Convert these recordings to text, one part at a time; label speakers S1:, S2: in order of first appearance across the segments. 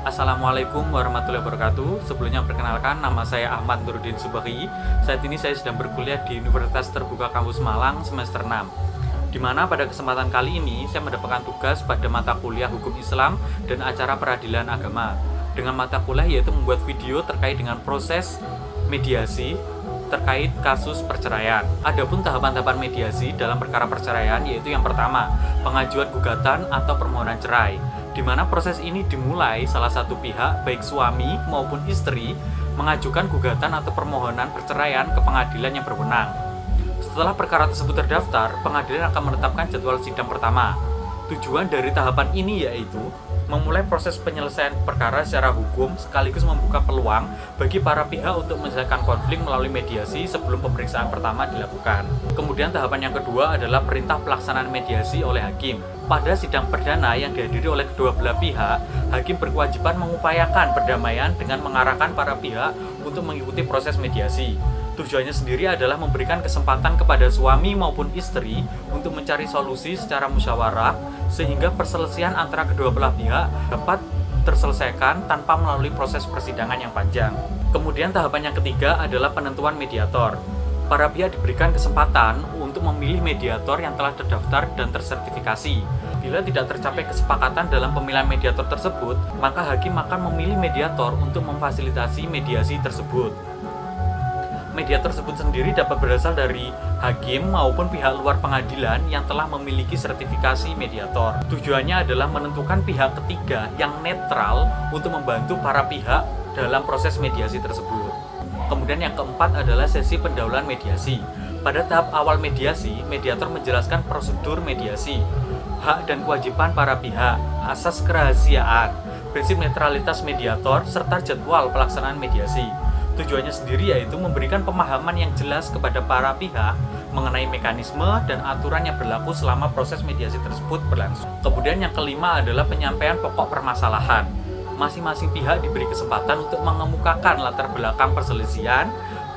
S1: Assalamualaikum warahmatullahi wabarakatuh. Sebelumnya perkenalkan, nama saya Ahmad Nurdin Subahi. Saat ini saya sedang berkuliah di Universitas Terbuka Kampus Malang semester 6. Di mana pada kesempatan kali ini saya mendapatkan tugas pada mata kuliah Hukum Islam dan acara Peradilan Agama. Dengan mata kuliah yaitu membuat video terkait dengan proses mediasi terkait kasus perceraian. Adapun tahapan-tahapan mediasi dalam perkara perceraian yaitu yang pertama, pengajuan gugatan atau permohonan cerai, di mana proses ini dimulai salah satu pihak, baik suami maupun istri, mengajukan gugatan atau permohonan perceraian ke pengadilan yang berwenang. Setelah perkara tersebut terdaftar, pengadilan akan menetapkan jadwal sidang pertama. Tujuan dari tahapan ini yaitu memulai proses penyelesaian perkara secara hukum sekaligus membuka peluang bagi para pihak untuk menyelesaikan konflik melalui mediasi sebelum pemeriksaan pertama dilakukan. Kemudian tahapan yang kedua adalah perintah pelaksanaan mediasi oleh hakim. Pada sidang perdana yang dihadiri oleh kedua belah pihak, hakim berkewajiban mengupayakan perdamaian dengan mengarahkan para pihak untuk mengikuti proses mediasi. Tujuannya sendiri adalah memberikan kesempatan kepada suami maupun istri untuk mencari solusi secara musyawarah sehingga perselisihan antara kedua belah pihak dapat terselesaikan tanpa melalui proses persidangan yang panjang. Kemudian tahapan yang ketiga adalah penentuan mediator. Para pihak diberikan kesempatan untuk memilih mediator yang telah terdaftar dan tersertifikasi. Bila tidak tercapai kesepakatan dalam pemilihan mediator tersebut, maka hakim akan memilih mediator untuk memfasilitasi mediasi tersebut. Mediator tersebut sendiri dapat berasal dari hakim maupun pihak luar pengadilan yang telah memiliki sertifikasi mediator. Tujuannya adalah menentukan pihak ketiga yang netral untuk membantu para pihak dalam proses mediasi tersebut. Kemudian yang keempat adalah sesi pendahuluan mediasi. Pada tahap awal mediasi, mediator menjelaskan prosedur mediasi, hak dan kewajiban para pihak, asas kerahasiaan, prinsip netralitas mediator, serta jadwal pelaksanaan mediasi. Tujuannya sendiri yaitu memberikan pemahaman yang jelas kepada para pihak mengenai mekanisme dan aturan yang berlaku selama proses mediasi tersebut berlangsung. Kemudian yang kelima adalah penyampaian pokok permasalahan. Masing-masing pihak diberi kesempatan untuk mengemukakan latar belakang perselisihan,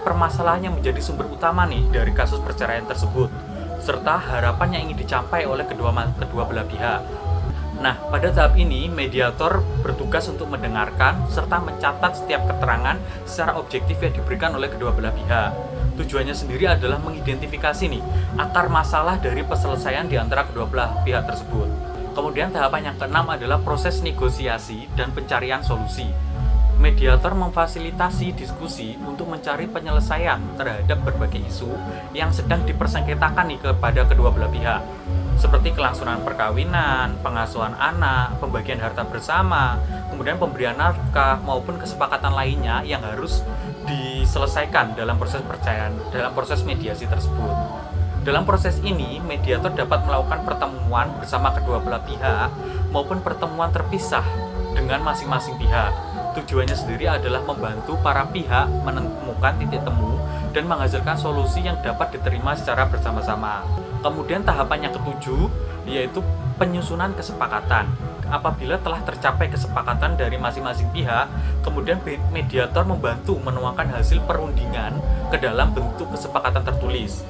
S1: permasalahan yang menjadi sumber utama dari kasus perceraian tersebut, serta harapan yang ingin dicapai oleh kedua belah pihak. Nah, pada tahap ini, mediator bertugas untuk mendengarkan serta mencatat setiap keterangan secara objektif yang diberikan oleh kedua belah pihak. Tujuannya sendiri adalah mengidentifikasi akar masalah dari perselesaian di antara kedua belah pihak tersebut. Kemudian tahapan yang keenam adalah proses negosiasi dan pencarian solusi. Mediator memfasilitasi diskusi untuk mencari penyelesaian terhadap berbagai isu yang sedang dipersengketakan kepada kedua belah pihak, seperti kelangsungan perkawinan, pengasuhan anak, pembagian harta bersama, kemudian pemberian nafkah maupun kesepakatan lainnya yang harus diselesaikan dalam proses perceraian, dalam proses mediasi tersebut. Dalam proses ini, mediator dapat melakukan pertemuan bersama kedua belah pihak maupun pertemuan terpisah dengan masing-masing pihak. Tujuannya sendiri adalah membantu para pihak menemukan titik temu dan menghasilkan solusi yang dapat diterima secara bersama-sama. Kemudian tahapan yang ketujuh yaitu penyusunan kesepakatan. Apabila telah tercapai kesepakatan dari masing-masing pihak, kemudian mediator membantu menuangkan hasil perundingan ke dalam bentuk kesepakatan tertulis.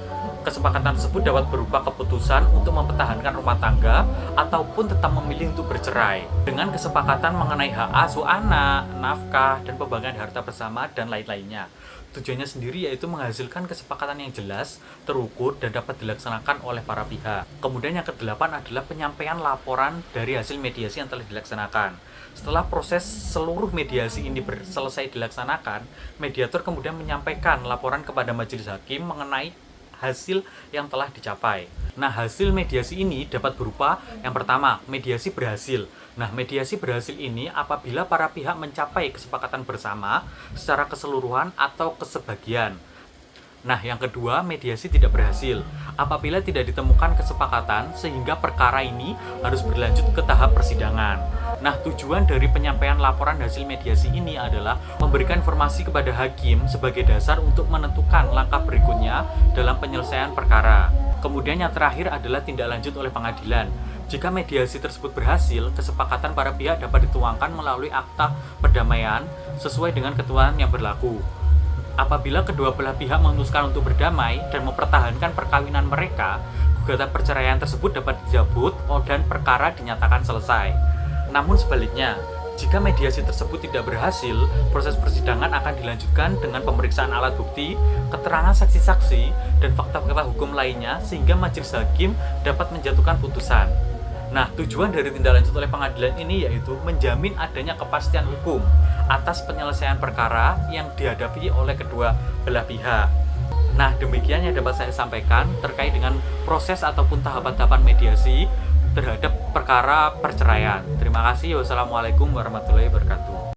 S1: Kesepakatan tersebut dapat berupa keputusan untuk mempertahankan rumah tangga ataupun tetap memilih untuk bercerai, dengan kesepakatan mengenai hak asuh anak, nafkah, dan pembagian harta bersama, dan lain-lainnya. Tujuannya sendiri yaitu menghasilkan kesepakatan yang jelas, terukur, dan dapat dilaksanakan oleh para pihak. Kemudian yang kedelapan adalah penyampaian laporan dari hasil mediasi yang telah dilaksanakan. Setelah proses seluruh mediasi ini selesai dilaksanakan, mediator kemudian menyampaikan laporan kepada majelis hakim mengenai hasil yang telah dicapai. Nah, hasil mediasi ini dapat berupa yang pertama, mediasi berhasil. Nah, mediasi berhasil ini apabila para pihak mencapai kesepakatan bersama secara keseluruhan atau kesebagian. Nah, yang kedua, mediasi tidak berhasil apabila tidak ditemukan kesepakatan sehingga perkara ini harus berlanjut ke tahap persidangan. Nah, tujuan dari penyampaian laporan hasil mediasi ini adalah memberikan informasi kepada hakim sebagai dasar untuk menentukan langkah berikutnya dalam penyelesaian perkara. Kemudian yang terakhir adalah tindak lanjut oleh pengadilan. Jika mediasi tersebut berhasil, kesepakatan para pihak dapat dituangkan melalui akta perdamaian sesuai dengan ketentuan yang berlaku. Apabila kedua belah pihak memutuskan untuk berdamai dan mempertahankan perkawinan mereka, gugatan perceraian tersebut dapat dicabut dan perkara dinyatakan selesai. Namun sebaliknya, Jika mediasi tersebut tidak berhasil, proses persidangan akan dilanjutkan dengan pemeriksaan alat bukti, keterangan saksi-saksi, dan fakta-fakta hukum lainnya sehingga majelis hakim dapat menjatuhkan putusan. Nah, tujuan dari tindak lanjut oleh pengadilan ini yaitu menjamin adanya kepastian hukum atas penyelesaian perkara yang dihadapi oleh kedua belah pihak. Nah, demikian yang dapat saya sampaikan terkait dengan proses ataupun tahapan-tahapan mediasi terhadap perkara perceraian. Terima kasih. Wassalamualaikum warahmatullahi wabarakatuh.